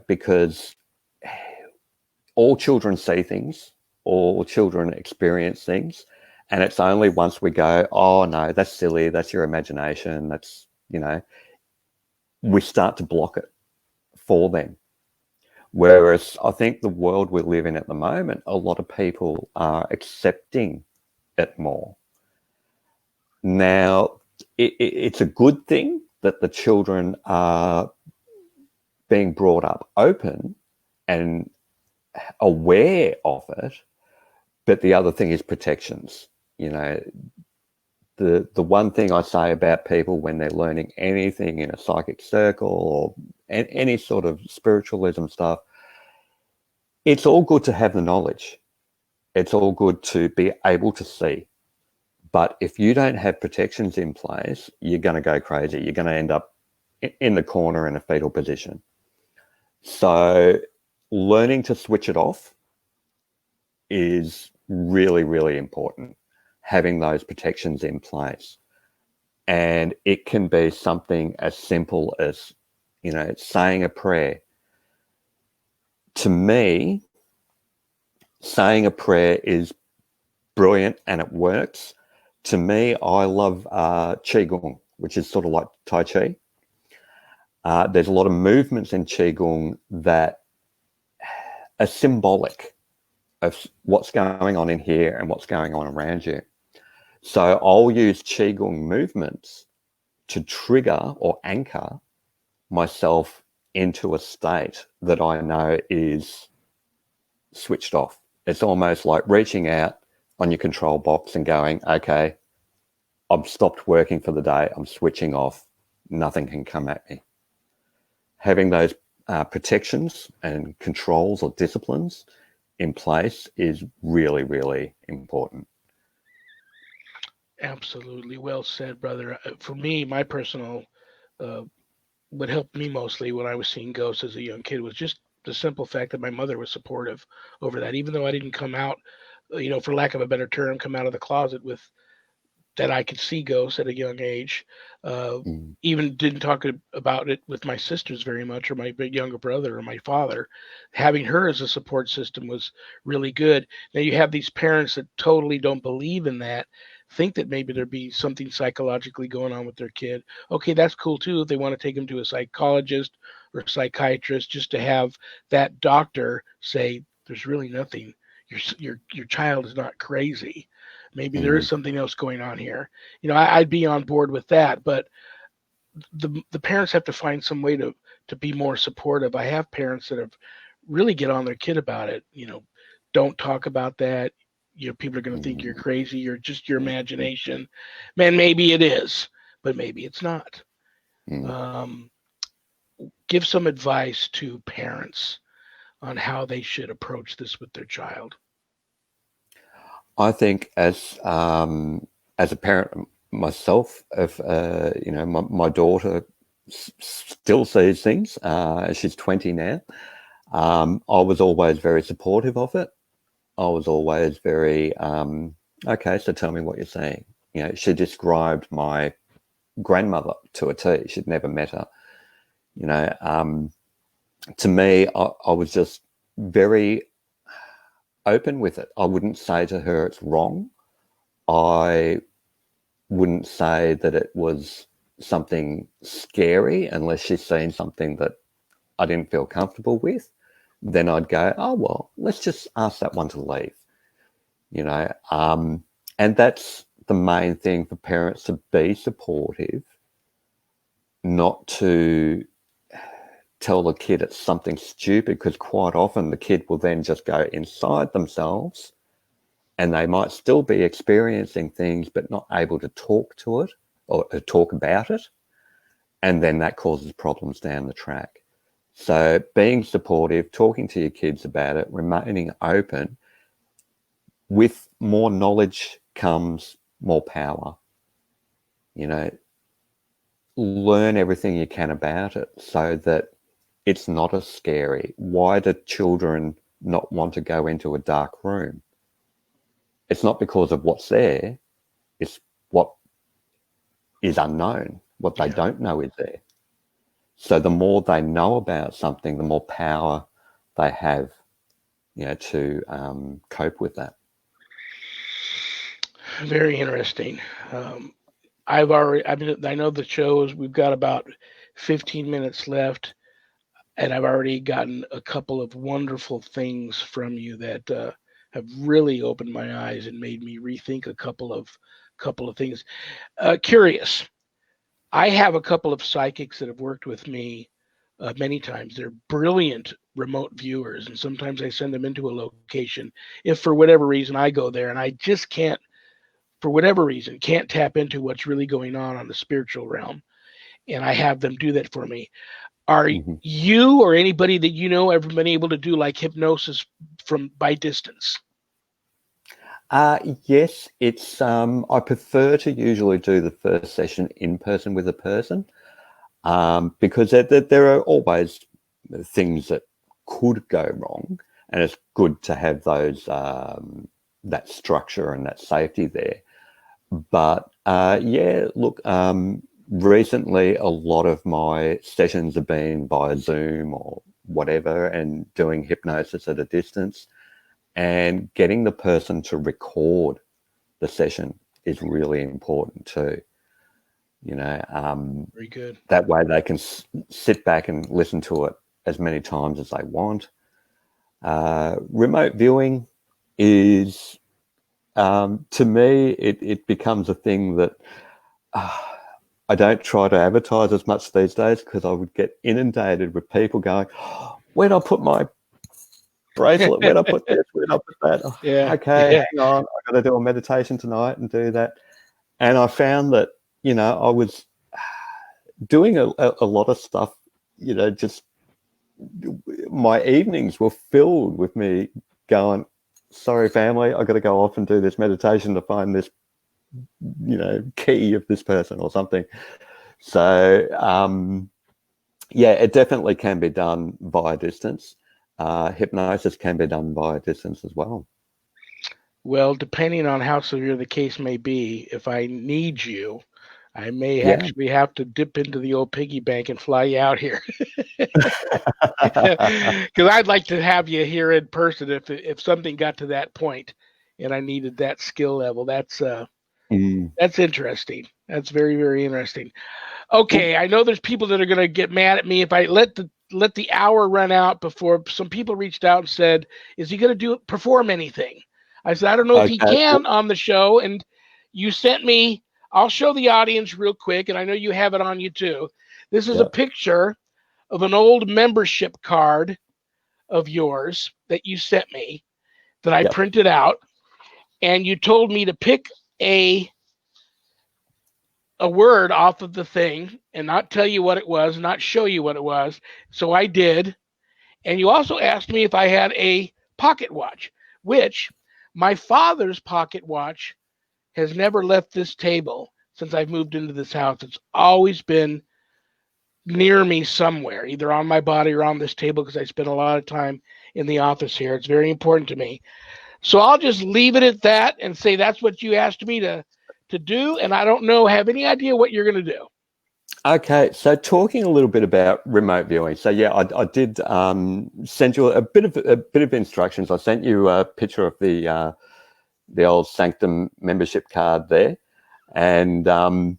because all children see things, all children experience things. And it's only once we go, oh, no, that's silly, that's your imagination, that's, we start to block it for them. Whereas I think the world we live in at the moment, a lot of people are accepting it more. Now, it's a good thing that the children are being brought up open and aware of it. But the other thing is protections. You know, the one thing I say about people when they're learning anything in a psychic circle or any sort of spiritualism stuff, it's all good to have the knowledge. It's all good to be able to see. But if you don't have protections in place, you're going to go crazy. You're going to end up in the corner in a fetal position. So learning to switch it off is really, really important. Having those protections in place. And it can be something as simple as, you know, saying a prayer. To me, saying a prayer is brilliant and it works. To me, I love Qigong, which is sort of like Tai Chi. There's a lot of movements in Qigong that are symbolic of what's going on in here and what's going on around you. So I'll use Qigong movements to trigger or anchor myself into a state that I know is switched off. It's almost like reaching out on your control box and going, okay, I've stopped working for the day. I'm switching off. Nothing can come at me. Having those protections and controls or disciplines in place is really, really important. Absolutely. Well said, brother. For me, my personal, uh, what helped me mostly when I was seeing ghosts as a young kid was just the simple fact that my mother was supportive over that. Even though I didn't come out, for lack of a better term, come out of the closet with that I could see ghosts at a young age. Uh, Mm, Even didn't talk about it with my sisters very much, or my younger brother, or my father. Having her as a support system was really good. Now you have these parents that totally don't believe in that, think that maybe there'd be something psychologically going on with their kid. Okay, that's cool too if they want to take them to a psychologist or psychiatrist just to have that doctor say there's really nothing. Your child is not crazy. Maybe there is mm, something else going on here. I'd be on board with that, but the parents have to find some way to be more supportive. I have parents that have really get on their kid about it. Don't talk about that. People are going to think you're mm, crazy. You're just your imagination. Man, maybe it is, but maybe it's not. mm. Um, give some advice to parents on how they should approach this with their child. I think as a parent myself, if my daughter still sees things, she's 20 now. I was always very supportive of it. I was always very okay. So tell me what you're saying. You know, she described my grandmother to a T. She'd never met her. You know, to me, I was just very open with it. I wouldn't say to her it's wrong. I wouldn't say that it was something scary unless she's seen something that I didn't feel comfortable with. Then I'd go, oh, well, let's just ask that one to leave, you know. And that's the main thing for parents, to be supportive, not to tell the kid it's something stupid, because quite often the kid will then just go inside themselves and they might still be experiencing things but not able to talk to it or talk about it. And then that causes problems down the track. So being supportive, talking to your kids about it, remaining open. With more knowledge comes more power. You know, learn everything you can about it so that it's not as scary. Why do children not want to go into a dark room? It's not because of what's there. It's what is unknown. What they Yeah. don't know is there. So the more they know about something, the more power they have, you know, to cope with that. Very interesting. Um, I know the show is, we've got about 15 minutes left, and I've already gotten a couple of wonderful things from you that have really opened my eyes and made me rethink a couple of things. Curious, I have a couple of psychics that have worked with me many times. They're brilliant remote viewers, and sometimes I send them into a location if for whatever reason I go there and I just can't, for whatever reason, can't tap into what's really going on the spiritual realm, and I have them do that for me. Are you or anybody that you know ever been able to do like hypnosis from by distance? Yes, it's I prefer to usually do the first session in person with a person, because there are always things that could go wrong, and it's good to have those that structure and that safety there. But yeah, look, recently a lot of my sessions have been via Zoom or whatever, and doing hypnosis at a distance, and getting the person to record the session is really important too. You know, Very good. that way they can sit back and listen to it as many times as they want. Remote viewing is, to me, it becomes a thing that I don't try to advertise as much these days, because I would get inundated with people going, "Where'd I put my bracelet? Where'd I put this? Where'd I put that?" Oh, Yeah. okay, Yeah. hang on, I got to do a meditation tonight and do that. And I found that, you know, I was doing a lot of stuff, you know, just my evenings were filled with me going, "Sorry, family, I got to go off and do this meditation to find this, you know, key of this person or something." So, yeah, it definitely can be done via distance. Hypnosis can be done via distance as well. Well, depending on how severe the case may be, if I need you, I may Yeah. actually have to dip into the old piggy bank and fly you out here. Because I'd like to have you here in person if something got to that point and I needed that skill level. That's interesting. That's very, very interesting. Okay, I know there's people that are going to get mad at me if I let the hour run out before some people reached out and said, "Is he going to perform anything?" I said, "I don't know if he Okay. can on the show." And you sent me. I'll show the audience real quick, and I know you have it on you too. This is a picture of an old membership card of yours that you sent me that I printed out, and you told me to pick a word off of the thing and not tell you what it was, not show you what it was. So I did. And you also asked me if I had a pocket watch, which my father's pocket watch has never left this table since I've moved into this house. It's always been near me somewhere, either on my body or on this table, because I spend a lot of time in the office here. It's very important to me. So I'll just leave it at that and say that's what you asked me to do, and I don't have any idea what you're going to do. Okay, so talking a little bit about remote viewing. So yeah, I did send you a bit of instructions. I sent you a picture of the old Sanctum membership card there, and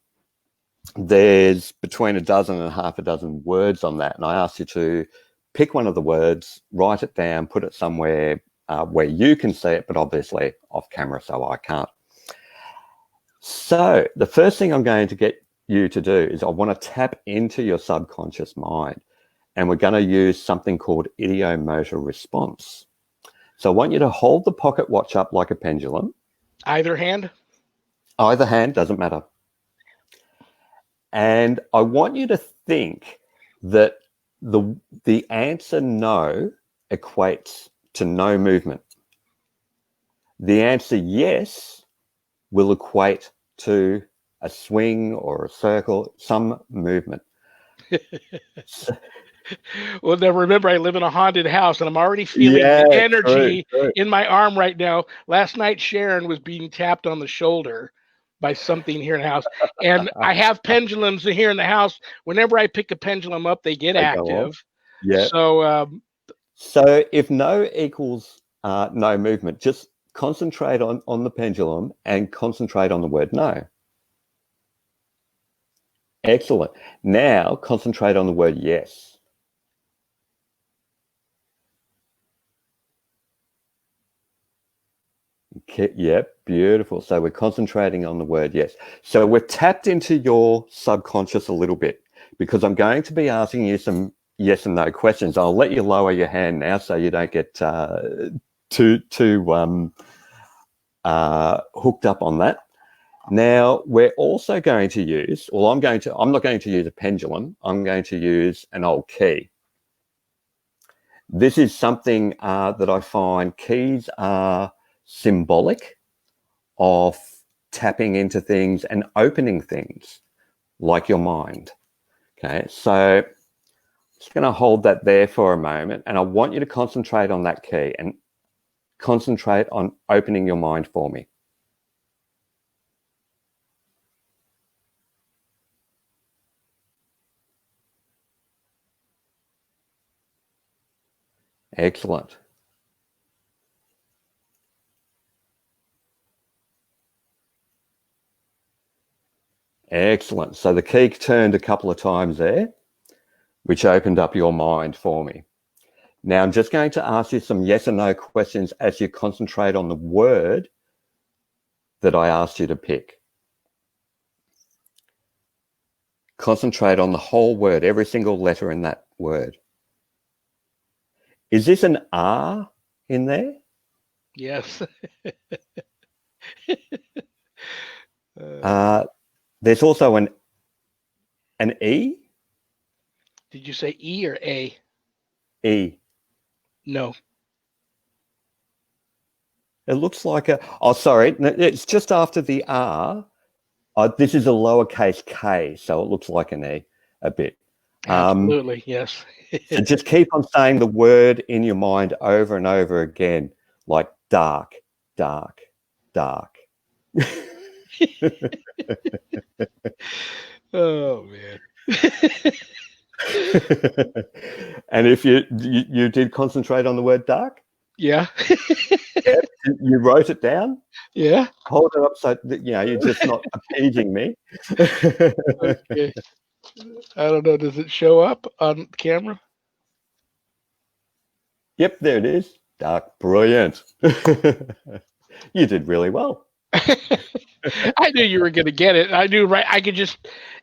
there's between a dozen and half a dozen words on that, and I asked you to pick one of the words, write it down, put it somewhere where you can see it, but obviously off camera, so I can't. So the first thing I'm going to get you to do is I want to tap into your subconscious mind, and we're going to use something called idiomotor response. So I want you to hold the pocket watch up like a pendulum. Either hand? Either hand, doesn't matter. And I want you to think that the answer no equates to no movement. The answer yes will equate to a swing or a circle, some movement. Well, now remember, I live in a haunted house, and I'm already feeling the energy in my arm right now. Last night, Sharon was being tapped on the shoulder by something here in the house, and I have pendulums here in the house. Whenever I pick a pendulum up, they get active. Yeah. So if no equals no movement, just concentrate on the pendulum and concentrate on the word no. Excellent. Now concentrate on the word yes. Okay, yep, beautiful. So we're concentrating on the word yes. So we've tapped into your subconscious a little bit, because I'm going to be asking you some yes and no questions. I'll let you lower your hand now so you don't get too hooked up on that. Now, we're also going to use, I'm not going to use a pendulum. I'm going to use an old key. This is something that I find keys are symbolic of tapping into things and opening things like your mind. Okay, so just going to hold that there for a moment, and I want you to concentrate on that key and concentrate on opening your mind for me. Excellent. Excellent. So the key turned a couple of times there, which opened up your mind for me. Now I'm just going to ask you some yes or no questions as you concentrate on the word that I asked you to pick. Concentrate on the whole word, every single letter in that word. Is this an R in there? Yes. There's also an E? Did you say E or A? E. No. It looks like sorry, it's just after the R. This is a lowercase k, so it looks like an E a bit. Absolutely, yes. So just keep on saying the word in your mind over and over again, like dark, dark, dark. Oh, man. And if you did concentrate on the word dark? Yeah. Yeah. You wrote it down? Yeah. Hold it up so that, you're just not appeasing me. Okay. I don't know. Does it show up on camera? Yep, there it is. Dark. Brilliant. You did really well. I knew you were going to get it. I knew, right?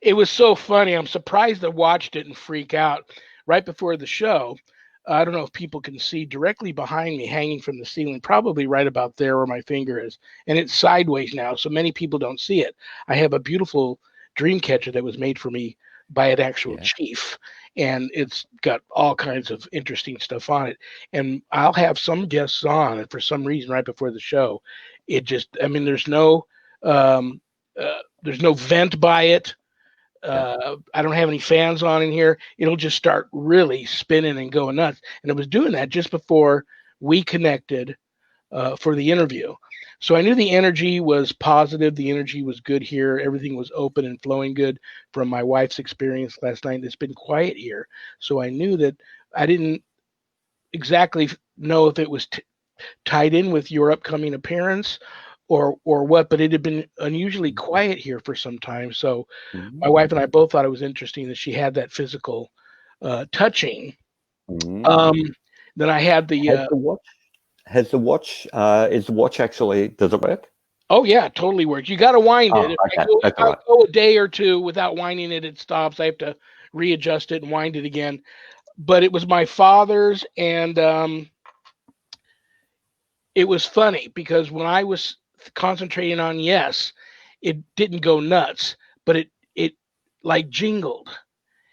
It was so funny. I'm surprised I watched it and freak out right before the show. I don't know if people can see directly behind me, hanging from the ceiling, probably right about there where my finger is. And it's sideways now, so many people don't see it. I have a beautiful dream catcher that was made for me by an actual chief, and it's got all kinds of interesting stuff on it. And I'll have some guests on, and for some reason, right before the show, there's no vent by it. I don't have any fans on in here. It'll just start really spinning and going nuts. And it was doing that just before we connected for the interview. So I knew the energy was positive. The energy was good here. Everything was open and flowing good from my wife's experience last night. It's been quiet here. So I knew that I didn't exactly know if it was tied in with your upcoming appearance or what, but it had been unusually quiet here for some time. So my wife and I both thought it was interesting that she had that physical touching. Then I had the is the watch actually, does it work? Oh yeah, it totally works. You got to wind it. If I go a day or two without winding it, it stops. I have to readjust it and wind it again. But it was my father's, and it was funny because when I was concentrating on yes, it didn't go nuts, but it like jingled.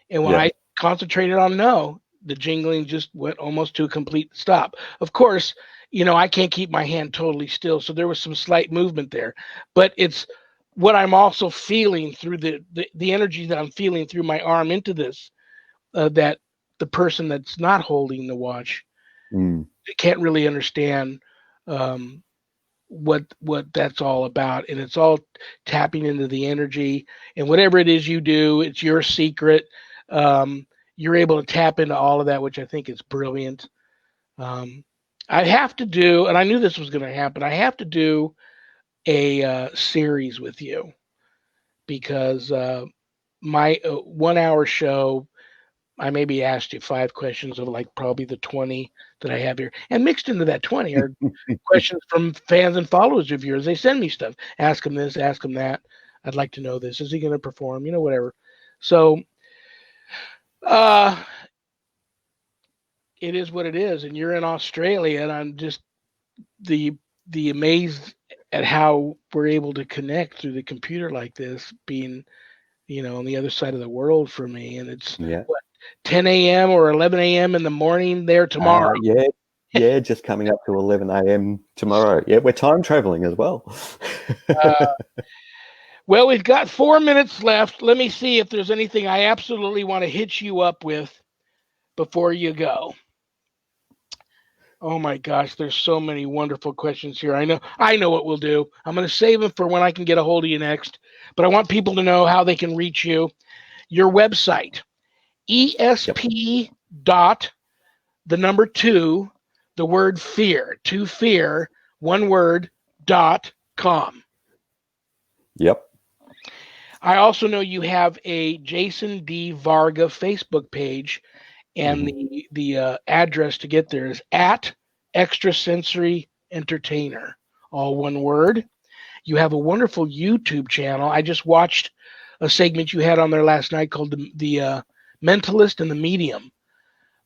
And when I concentrated on no, the jingling just went almost to a complete stop. Of course, I can't keep my hand totally still, so there was some slight movement there. But it's what I'm also feeling through the energy that I'm feeling through my arm into this, that the person that's not holding the watch can't really understand what that's all about. And it's all tapping into the energy, and whatever it is you do, it's your secret. You're able to tap into all of that, which I think is brilliant. I have to do, and I knew this was going to happen, I have to do a series with you because my 1 hour show, I maybe asked you 5 questions of like probably the 20 that I have here. And mixed into that 20 are questions from fans and followers of yours. They send me stuff. Ask them this, ask them that. I'd like to know this. Is he going to perform? Whatever. So it is what it is, and you're in Australia, and I'm just the amazed at how we're able to connect through the computer like this, being on the other side of the world for me, and it's Yeah. what 10 a.m. or 11 a.m. in the morning there tomorrow. Yeah. Yeah, just coming up to 11 a.m. tomorrow. Yeah, we're time traveling as well. Well, we've got 4 minutes left. Let me see if there's anything I absolutely want to hit you up with before you go. Oh my gosh, there's so many wonderful questions here. I know what we'll do. I'm going to save them for when I can get a hold of you next. But I want people to know how they can reach you. Your website, ESP dot the number 2, the word fear, to fear, one word, .com. Yep. I also know you have a Jason D. Varga Facebook page, and the address to get there is at Extrasensory Entertainer, all one word. You have a wonderful YouTube channel. I just watched a segment you had on there last night called the Mentalist and the Medium.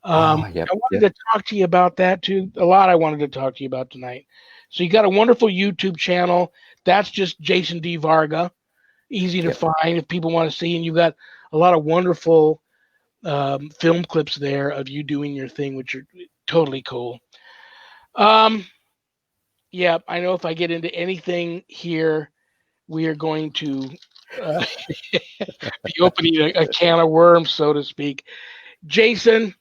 Yep. I wanted to talk to you about that too. A lot I wanted to talk to you about tonight. So you got a wonderful YouTube channel. That's just Jason D. Varga. Easy to find if people want to see. And you got a lot of wonderful film clips there of you doing your thing, which are totally cool. Yeah, I know if I get into anything here, we are going to be opening a can of worms, so to speak. Jason,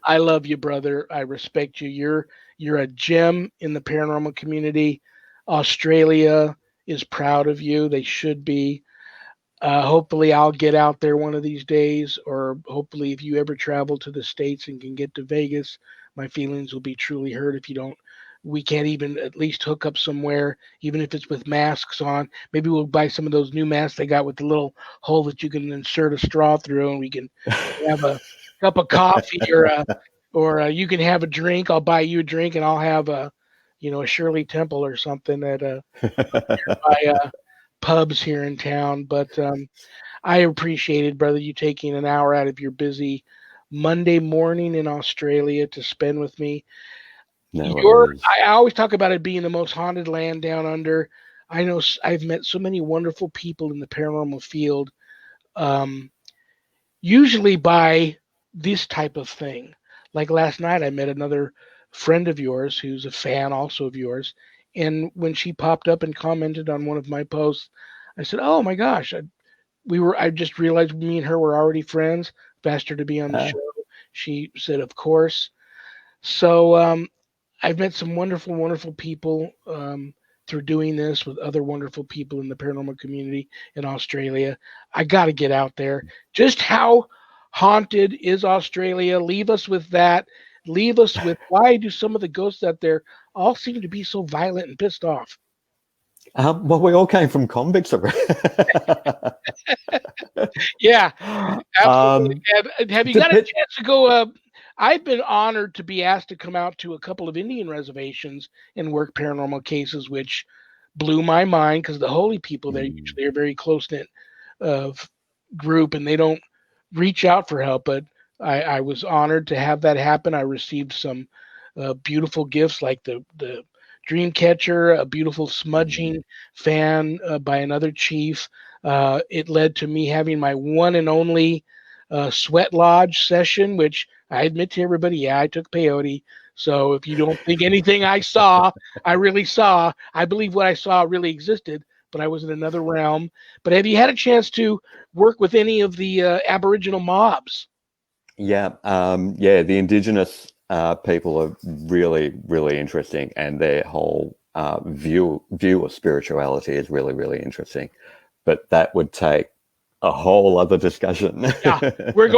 I love you, brother. I respect you. You're a gem in the paranormal community. Australia is proud of you. They should be. Hopefully, I'll get out there one of these days, or hopefully, if you ever travel to the States and can get to Vegas, my feelings will be truly hurt if you don't. We can't even at least hook up somewhere, even if it's with masks on. Maybe we'll buy some of those new masks they got with the little hole that you can insert a straw through, and we can have a cup of coffee, or you can have a drink. I'll buy you a drink, and I'll have a Shirley Temple or something at by pubs here in town. But I appreciated, brother, you taking an hour out of your busy Monday morning in Australia to spend with me. I always talk about it being the most haunted land down under. I know I've met so many wonderful people in the paranormal field, usually by this type of thing. Like last night, I met another friend of yours who's a fan also of yours. And when she popped up and commented on one of my posts, I said, "Oh my gosh, I just realized me and her were already friends. I've asked her to be on the show." She said, "Of course." So I've met some wonderful, wonderful people through doing this with other wonderful people in the paranormal community in Australia. I got to get out there. Just how haunted is Australia? Leave us with that. Leave us with why do some of the ghosts out there all seem to be so violent and pissed off? Well, we all came from convicts. Yeah, absolutely. Have you got a chance to go? I've been honored to be asked to come out to a couple of Indian reservations and work paranormal cases, which blew my mind because the holy people there usually are very close-knit group and they don't reach out for help. But I was honored to have that happen. I received some beautiful gifts like the dream catcher, a beautiful smudging fan by another chief. It led to me having my one and only sweat lodge session, which I admit to everybody, yeah, I took peyote. So if you don't think anything I saw, I really saw, I believe what I saw really existed, but I was in another realm. But have you had a chance to work with any of the Aboriginal mobs? Yeah, the indigenous people are really, really interesting, and their whole view of spirituality is really, really interesting. But that would take a whole other discussion. Yeah,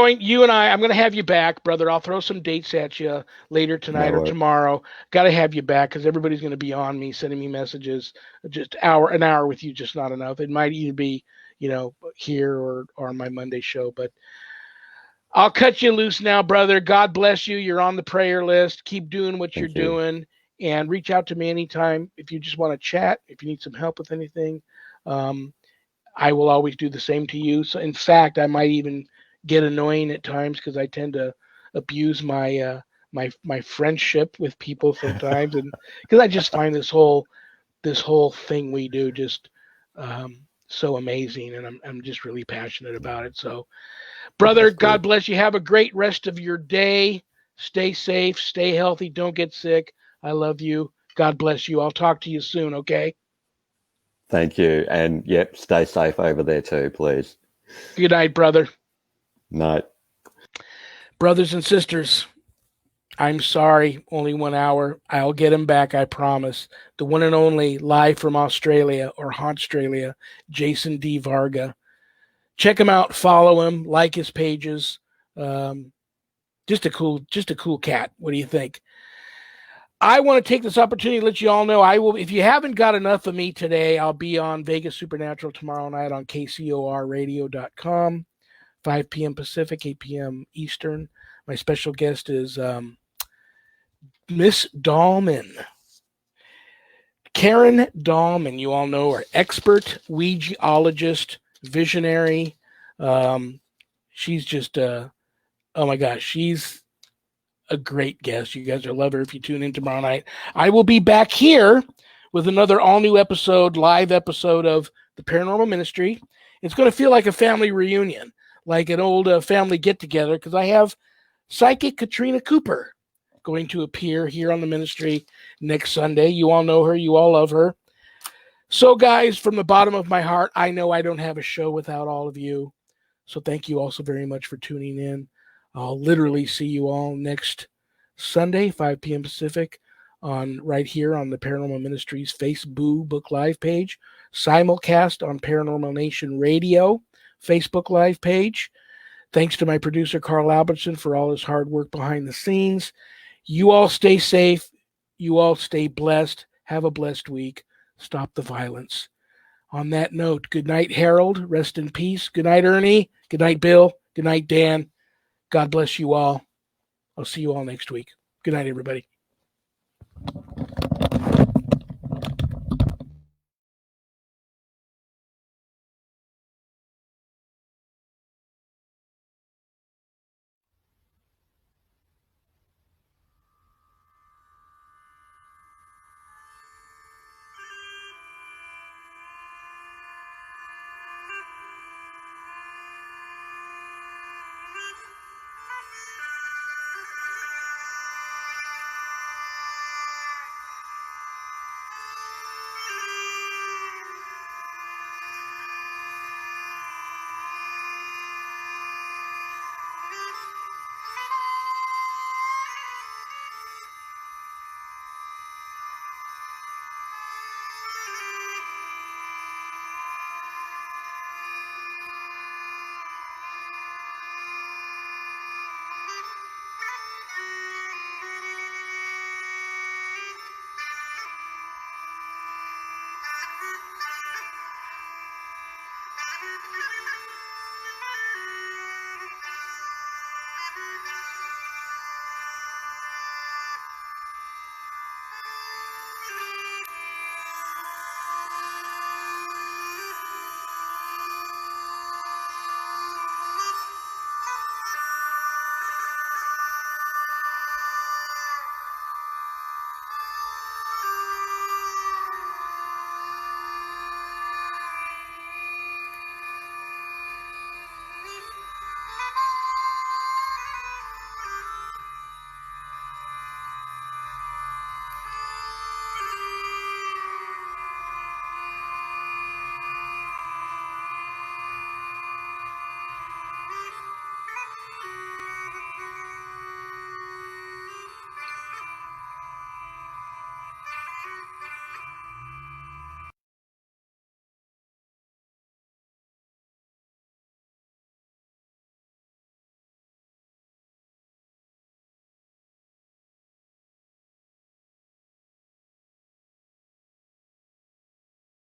you and I'm going to have you back, brother. I'll throw some dates at you later tonight or tomorrow. Got to have you back because everybody's going to be on me, sending me messages. Just an hour with you, just not enough. It might either be, here or on my Monday show, but I'll cut you loose now, brother. God bless you. You're on the prayer list. Keep doing what you're doing, and reach out to me anytime if you just want to chat, if you need some help with anything. I will always do the same to you. So in fact, I might even get annoying at times because I tend to abuse my my friendship with people sometimes, and because I just find this whole thing we do just so amazing, and I'm just really passionate about it. So, brother, God bless you. Have a great rest of your day. Stay safe, stay healthy, don't get sick. I love you. God bless you. I'll talk to you soon, okay? Thank you. And yep, stay safe over there too, please. Good night, brother. No. Brothers and sisters, I'm sorry, only 1 hour. I'll get him back, I promise. The one and only, live from Australia or Australia, Jason D. Varga. Check him out, follow him, like his pages. Um, just a cool cat. What do you think? I want to take this opportunity to let you all know I will. If you haven't got enough of me today, I'll be on Vegas Supernatural tomorrow night on KCORradio.com, 5 p.m. Pacific, 8 p.m. Eastern. My special guest is Miss Dahlman. Karen Dahlman, you all know her, expert Ouijaologist, visionary. She's just oh my gosh, she's a great guest. You guys will love her if you tune in tomorrow night. I will be back here with another all new episode, live episode of the Paranormal Ministry. It's going to feel like a family reunion, like an old family get together, because I have psychic Katrina Cooper going to appear here on the ministry next Sunday. You all know her. You all love her. So, guys, from the bottom of my heart, I know I don't have a show without all of you. So thank you all so very much for tuning in. I'll literally see you all next Sunday, 5 p.m. Pacific, on right here on the Paranormal Ministries Facebook Live page, simulcast on Paranormal Nation Radio Facebook Live page. Thanks to my producer, Carl Albertson, for all his hard work behind the scenes. You all stay safe. You all stay blessed. Have a blessed week. Stop the violence. On that note, good night, Harold. Rest in peace. Good night, Ernie. Good night, Bill. Good night, Dan. God bless you all. I'll see you all next week. Good night, everybody.